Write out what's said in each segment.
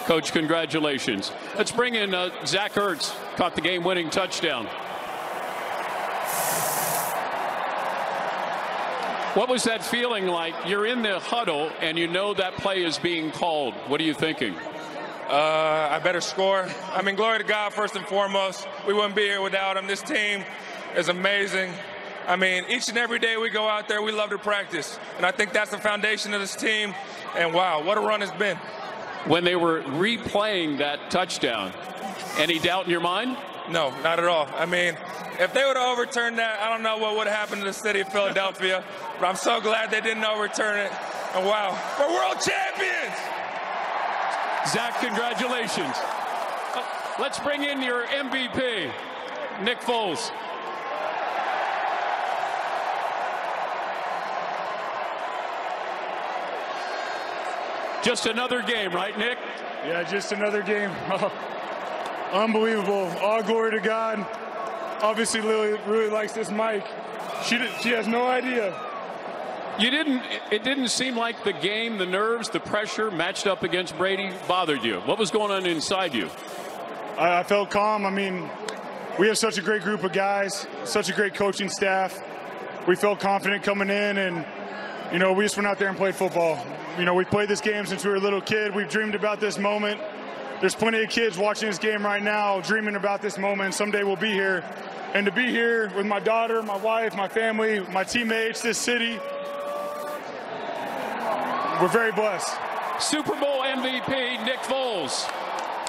Coach, congratulations. Let's bring in Zach Ertz, caught the game-winning touchdown. What was that feeling like? You're in the huddle, and you know that play is being called. What are you thinking? I better score. I mean, glory to God, first and foremost. We wouldn't be here without him. This team is amazing. I mean, each and every day we go out there, we love to practice. And I think that's the foundation of this team. And, wow, what a run it's been. When they were replaying that touchdown, any doubt in your mind? No, not at all. I mean, if they would have overturned that, I don't know what would have happened to the city of Philadelphia. But I'm so glad they didn't overturn it. And, wow, we're world champions! Zach, congratulations. Let's bring in your MVP, Nick Foles. Just another game, right, Nick? Yeah, just another game. Unbelievable. All glory to God. Obviously, Lily really likes this mic. She has no idea. It didn't seem like the game, the nerves, the pressure matched up against Brady bothered you. What was going on inside you? I felt calm. I mean, we have such a great group of guys, such a great coaching staff. We felt confident coming in, and, you know, we just went out there and played football. You know, we played this game since we were a little kid. We've dreamed about this moment. There's plenty of kids watching this game right now dreaming about this moment. Someday we'll be here. And to be here with my daughter, my wife, my family, my teammates, this city, we're very blessed. Super Bowl MVP, Nick Foles.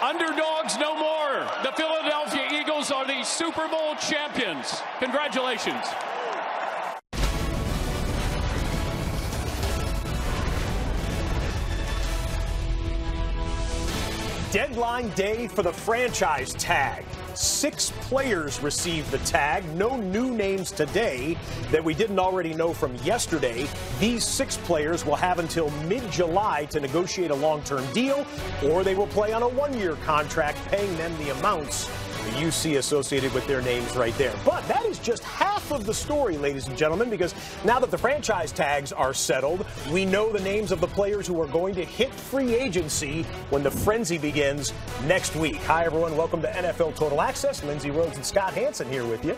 Underdogs no more. The Philadelphia Eagles are the Super Bowl champions. Congratulations. Deadline day for the franchise tag. 6 players received the tag. No new names today that we didn't already know from yesterday. These 6 players will have until mid-July to negotiate a long-term deal, or they will play on a 1-year contract, paying them the amounts that you see associated with their names right there. But that is just half of the story, ladies and gentlemen, because now that the franchise tags are settled, we know the names of the players who are going to hit free agency when the frenzy begins next week. Hi, everyone. Welcome to NFL Total Access. Lindsey Rhodes and Scott Hansen here with you.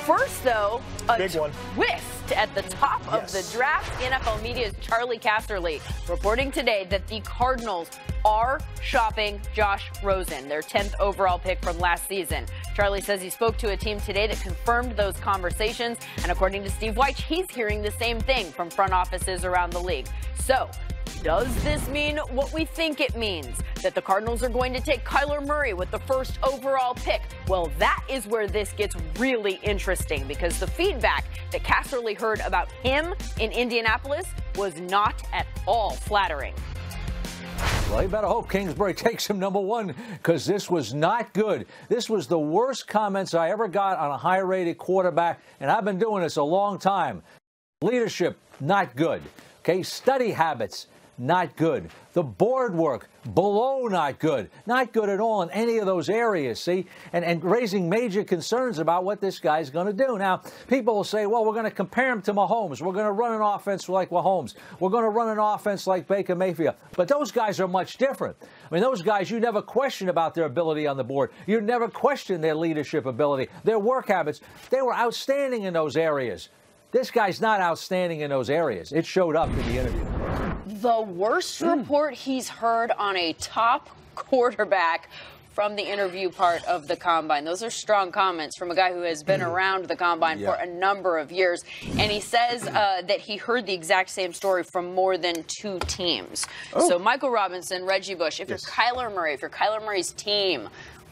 First, though, a big one. Twist at the top of the draft. NFL Media's Charlie Casserly reporting today that the Cardinals are shopping Josh Rosen, their 10th overall pick from last season. Charlie says he spoke to a team today that confirmed those conversations, and according to Steve Wyche, he's hearing the same thing from front offices around the league. So, does this mean what we think it means? That the Cardinals are going to take Kyler Murray with the first overall pick? Well, that is where this gets really interesting, because the feedback that Casserly heard about him in Indianapolis was not at all flattering. Well, you better hope Kingsbury takes him #1, because this was not good. This was the worst comments I ever got on a high-rated quarterback, and I've been doing this a long time. Leadership, not good. Okay, study habits, not good. The board work, below not good. Not good at all in any of those areas, see? And raising major concerns about what this guy's going to do. Now, people will say, well, we're going to compare him to Mahomes. We're going to run an offense like Mahomes. We're going to run an offense like Baker Mayfield. But those guys are much different. I mean, those guys, you never question about their ability on the board. You never question their leadership ability, their work habits. They were outstanding in those areas. This guy's not outstanding in those areas. It showed up in the interview. The worst report he's heard on a top quarterback from the interview part of the Combine. Those are strong comments from a guy who has been around the Combine for a number of years. And he says that he heard the exact same story from more than 2 teams. So Michael Robinson, Reggie Bush, if you're Kyler Murray, if you're Kyler Murray's team,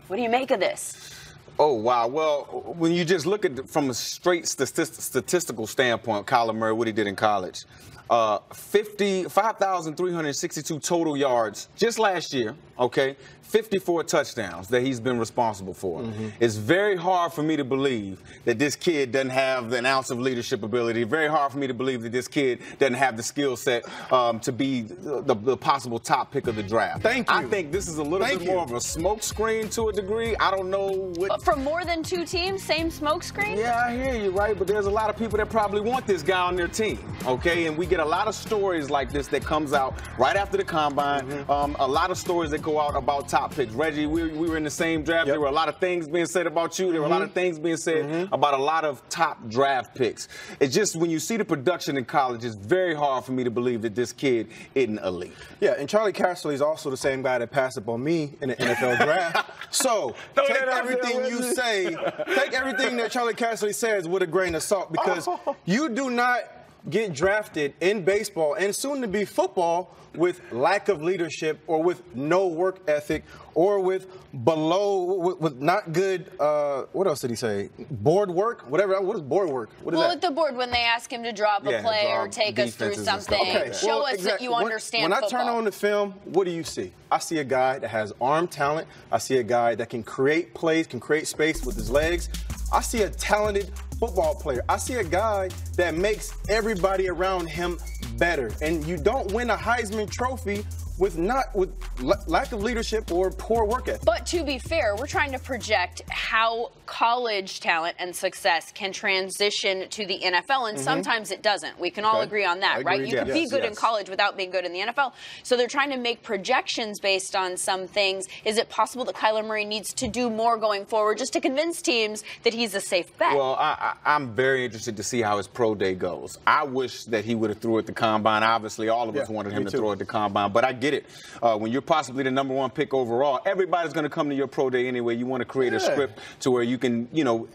what do you make of this? Oh, wow. Well, when you just look at it from a straight statistical standpoint, Kyler Murray, what he did in college, 5,362 total yards just last year, okay? 54 touchdowns that he's been responsible for. It's very hard for me to believe that this kid doesn't have an ounce of leadership ability. Very hard for me to believe that this kid doesn't have the skill set to be the possible top pick of the draft. Thank you. I think this is a little bit more of a smoke screen to a degree. I don't know what. From more than 2 teams, same smoke screen? Yeah, I hear you, right? But there's a lot of people that probably want this guy on their team, okay? And we get a lot of stories like this that comes out right after the combine. A lot of stories that go out about top picks. Reggie, we were in the same draft. There were a lot of things being said about you. There were a lot of things being said about a lot of top draft picks. It's just when you see the production in college, it's very hard for me to believe that this kid isn't elite. Yeah, and Charlie Casserly is also the same guy that passed up on me in the NFL draft. So take everything you say, take everything that Charlie Casserly says with a grain of salt, because you do not get drafted in baseball and soon to be football with lack of leadership or with no work ethic or with not good, what else did he say? Board work? Whatever. What is board work? What is that? Well, at the board, when they ask him to drop a play or take us through something, show us that you understand football. When I turn on the film, what do you see? I see a guy that has arm talent. I see a guy that can create plays, can create space with his legs. I see a talented football player. I see a guy that makes everybody around him better. And you don't win a Heisman Trophy with lack of leadership or poor work ethic. But to be fair, we're trying to project how college talent and success can transition to the NFL, and sometimes it doesn't. We can all agree on that, right? You can be good in college without being good in the NFL. So they're trying to make projections based on some things. Is it possible that Kyler Murray needs to do more going forward just to convince teams that he's a safe bet? Well, I'm very interested to see how his pro day goes. I wish that he would have threw at the combine. Obviously, all of us wanted him to throw at the combine, but I get it. When you're possibly the #1 pick overall, everybody's going to come to your pro day anyway. You want to create a script to where you can,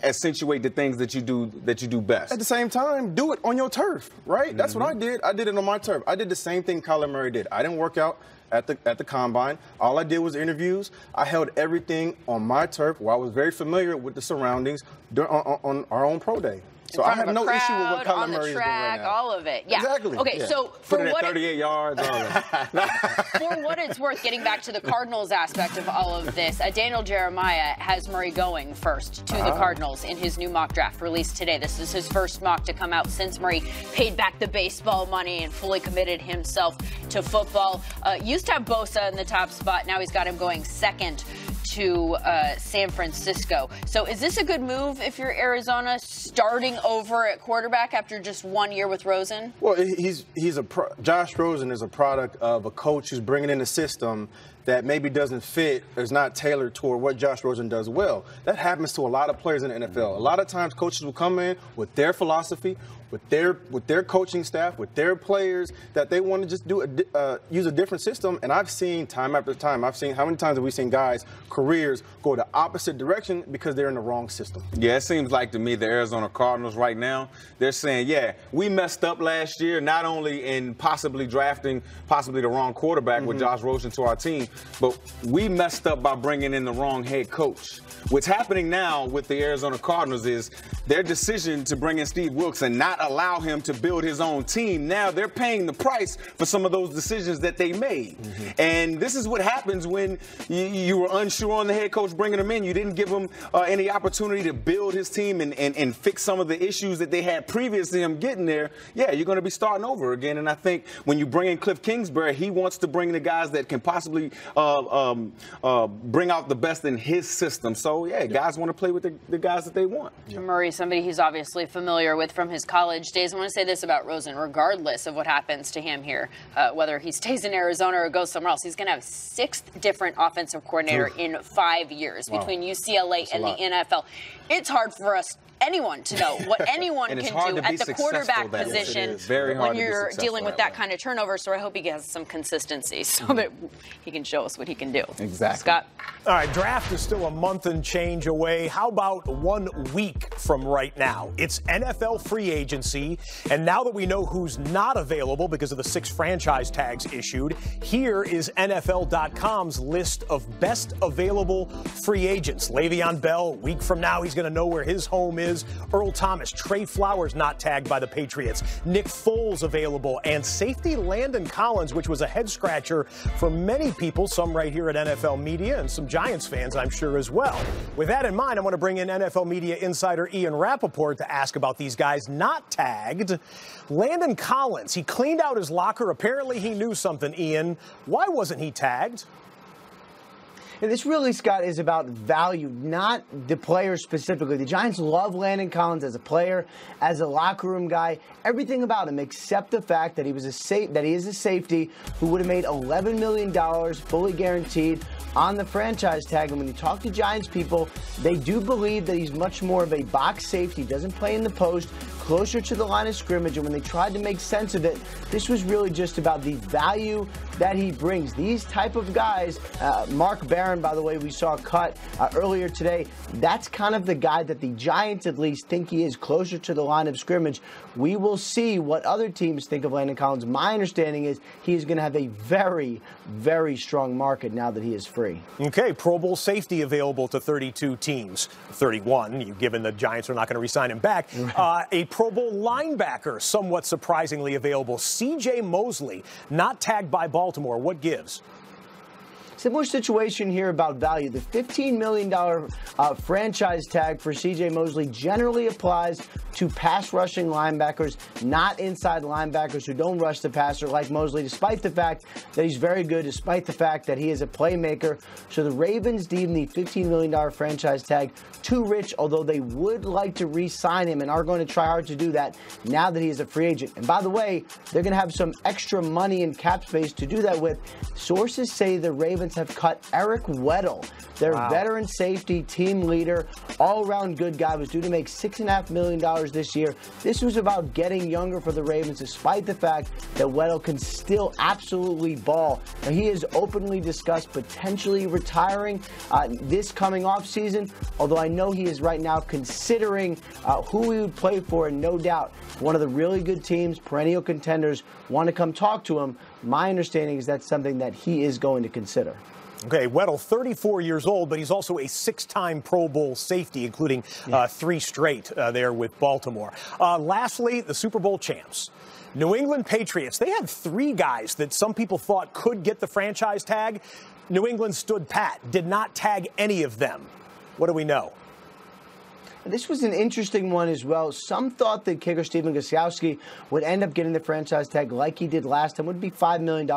accentuate the things that you do best. At the same time, do it on your turf, right? That's what I did. I did it on my turf. I did the same thing Kyler Murray did. I didn't work out at the combine. All I did was interviews. I held everything on my turf where I was very familiar with the surroundings on our own pro day. So I have no issue with what Kyler Murray is doing right now. All of it. Yeah. Exactly. Okay, so for Put it at 38 yards. For what it's worth, getting back to the Cardinals aspect of all of this, Daniel Jeremiah has Murray going first to the Cardinals in his new mock draft released today. This is his first mock to come out since Murray paid back the baseball money and fully committed himself to football. Used to have Bosa in the top spot. Now he's got him going second to San Francisco. So is this a good move if you're Arizona, starting over at quarterback after just 1 year with Rosen? Well, Josh Rosen is a product of a coach who's bringing in a system that maybe doesn't fit, is not tailored toward what Josh Rosen does well. That happens to a lot of players in the NFL. A lot of times coaches will come in with their philosophy, with their coaching staff, with their players, that they want to just use a different system. And I've seen time after time, how many times have we seen guys' careers go the opposite direction because they're in the wrong system? Yeah, it seems like to me the Arizona Cardinals right now, they're saying, yeah, we messed up last year, not only in possibly drafting the wrong quarterback with Josh Rosen to our team, but we messed up by bringing in the wrong head coach. What's happening now with the Arizona Cardinals is their decision to bring in Steve Wilks and not allow him to build his own team. Now they're paying the price for some of those decisions that they made. And this is what happens when you were unsure on the head coach bringing him in. You didn't give him any opportunity to build his team and fix some of the issues that they had previous to him getting there. Yeah, you're going to be starting over again. And I think when you bring in Cliff Kingsbury, he wants to bring the guys that can possibly bring out the best in his system. So, yeah, guys want to play with the guys that they want. Murray, somebody he's obviously familiar with from his college days. I want to say this about Rosen, regardless of what happens to him here, whether he stays in Arizona or goes somewhere else, he's going to have 6th different offensive coordinator in 5 years between UCLA and the NFL. It's hard for anyone to know what anyone can do at the quarterback position when you're dealing with that kind of turnover. So I hope he has some consistency so that he can show us what he can do. Exactly. Scott? All right, draft is still a month and change away. How about 1 week from right now? It's NFL free agency, and now that we know who's not available because of the 6 franchise tags issued, here is NFL.com's list of best available free agents. Le'Veon Bell, a week from now, he's going to know where his home is. Earl Thomas, Trey Flowers not tagged by the Patriots, Nick Foles available, and safety Landon Collins, which was a head-scratcher for many people, some right here at NFL Media and some Giants fans, I'm sure, as well. With that in mind, I want to bring in NFL Media insider Ian Rappaport to ask about these guys not tagged. Landon Collins, he cleaned out his locker. Apparently he knew something, Ian. Why wasn't he tagged? And this really, Scott, is about value, not the player specifically. The Giants love Landon Collins as a player, as a locker room guy, everything about him except the fact that he is a safety who would have made $11 million fully guaranteed on the franchise tag. And when you talk to Giants people, they do believe that he's much more of a box safety, doesn't play in the post, closer to the line of scrimmage. And when they tried to make sense of it, this was really just about the value that he brings. These type of guys, Mark Barron, by the way, we saw cut earlier today. That's kind of the guy that the Giants at least think he is, closer to the line of scrimmage. We will see what other teams think of Landon Collins. My understanding is he is going to have a very, very strong market now that he is free. Okay, Pro Bowl safety available to 32 teams. 31, given the Giants are not going to re-sign him back. A Pro Bowl linebacker, somewhat surprisingly available. C.J. Mosley, not tagged by Baltimore. What gives? Similar situation here about value. The $15 million franchise tag for C.J. Mosley generally applies to pass rushing linebackers, not inside linebackers who don't rush the passer like Mosley, despite the fact that he's very good, despite the fact that he is a playmaker. So the Ravens deem the $15 million franchise tag too rich, although they would like to re-sign him and are going to try hard to do that now that he is a free agent. And by the way, they're going to have some extra money in cap space to do that with. Sources say the Ravens have cut Eric Weddle, their veteran safety, team leader, all-around good guy, was due to make $6.5 million this year. This was about getting younger for the Ravens, despite the fact that Weddle can still absolutely ball. Now, he has openly discussed potentially retiring this coming off season, although I know he is right now considering who he would play for, and no doubt one of the really good teams, perennial contenders, want to come talk to him. My understanding is that's something that he is going to consider. Okay, Weddle, 34 years old, but he's also a 6-time Pro Bowl safety, including 3 straight there with Baltimore. Lastly, the Super Bowl champs. New England Patriots, they had 3 guys that some people thought could get the franchise tag. New England stood pat, did not tag any of them. What do we know? This was an interesting one as well. Some thought that kicker Stephen Gostkowski would end up getting the franchise tag like he did last time. Would be $5 million.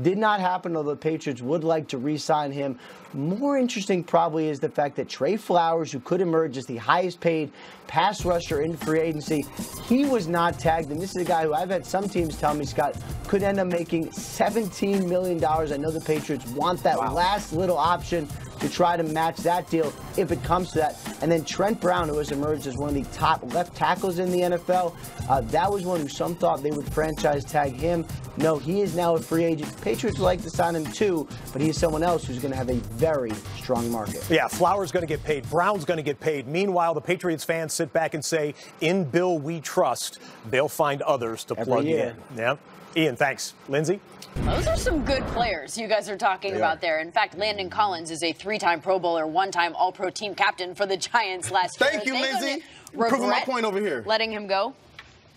Did not happen, although the Patriots would like to re-sign him. More interesting probably is the fact that Trey Flowers, who could emerge as the highest paid pass rusher in free agency, he was not tagged. And this is a guy who I've had some teams tell me, Scott, could end up making $17 million. I know the Patriots want that last little option to try to match that deal if it comes to that. And then Trent Brown, who has emerged as one of the top left tackles in the NFL, that was one who some thought they would franchise tag him. No, he is now a free agent. Patriots would like to sign him too, but he is someone else who's going to have a very strong market. Yeah, Flowers going to get paid. Brown's going to get paid. Meanwhile, the Patriots fans sit back and say, in Bill we trust. They'll find others to plug in. Yeah. Ian, thanks. Lindsay? Those are some good players you guys are talking about there. In fact, Landon Collins is a 3-time Pro Bowler, 1-time All-Pro team captain for the Giants last year. Thank you, Lindsay. Proving my point over here. Letting him go?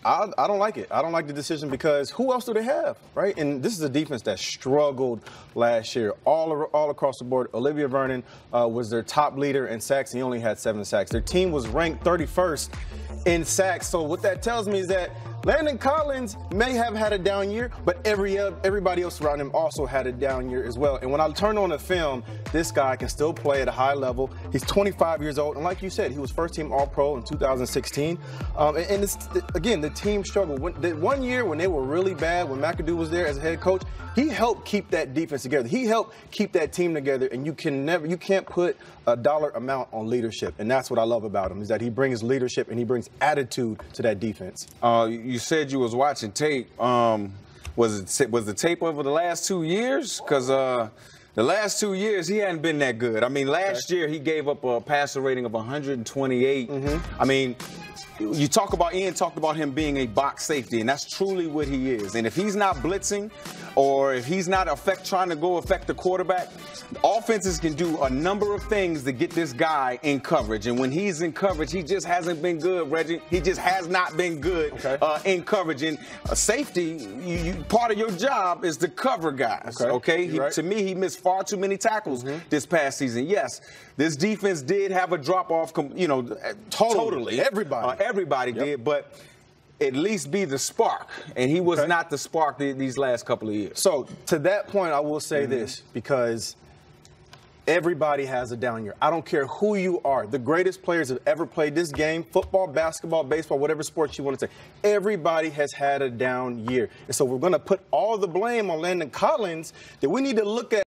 I don't like it. I don't like the decision because who else do they have, right? And this is a defense that struggled last year all across the board. Olivia Vernon was their top leader in sacks. He only had 7 sacks. Their team was ranked 31st in sacks. So what that tells me is that Landon Collins may have had a down year, but everybody else around him also had a down year as well. And when I turn on the film, this guy can still play at a high level. He's 25 years old, and like you said, he was first-team All-Pro in 2016. And again, the team struggled. One year when they were really bad, when McAdoo was there as a head coach, he helped keep that defense together. He helped keep that team together, and you can't put a dollar amount on leadership, and that's what I love about him, is that he brings leadership and he brings attitude to that defense. You said you was watching tape. Was the tape over the last 2 years? Because the last 2 years he hadn't been that good. I mean, last year he gave up a passer rating of 128. I mean, Ian talked about him being a box safety, and that's truly what he is. And if he's not blitzing, or if he's not trying to go affect the quarterback, offenses can do a number of things to get this guy in coverage. And when he's in coverage, he just hasn't been good, Reggie. He just has not been good in coverage. And safety, part of your job is to cover guys. To me, he missed far too many tackles this past season. Yes, this defense did have a drop-off, totally. Everybody did, but at least be the spark, and he was not the spark these last couple of years. So to that point, I will say this, because Everybody has a down year. I don't care who you are. The greatest players that have ever played this game, football, basketball, baseball, whatever sports you want to say, everybody has had a down year. And so we're going to put all the blame on Landon Collins that we need to look at.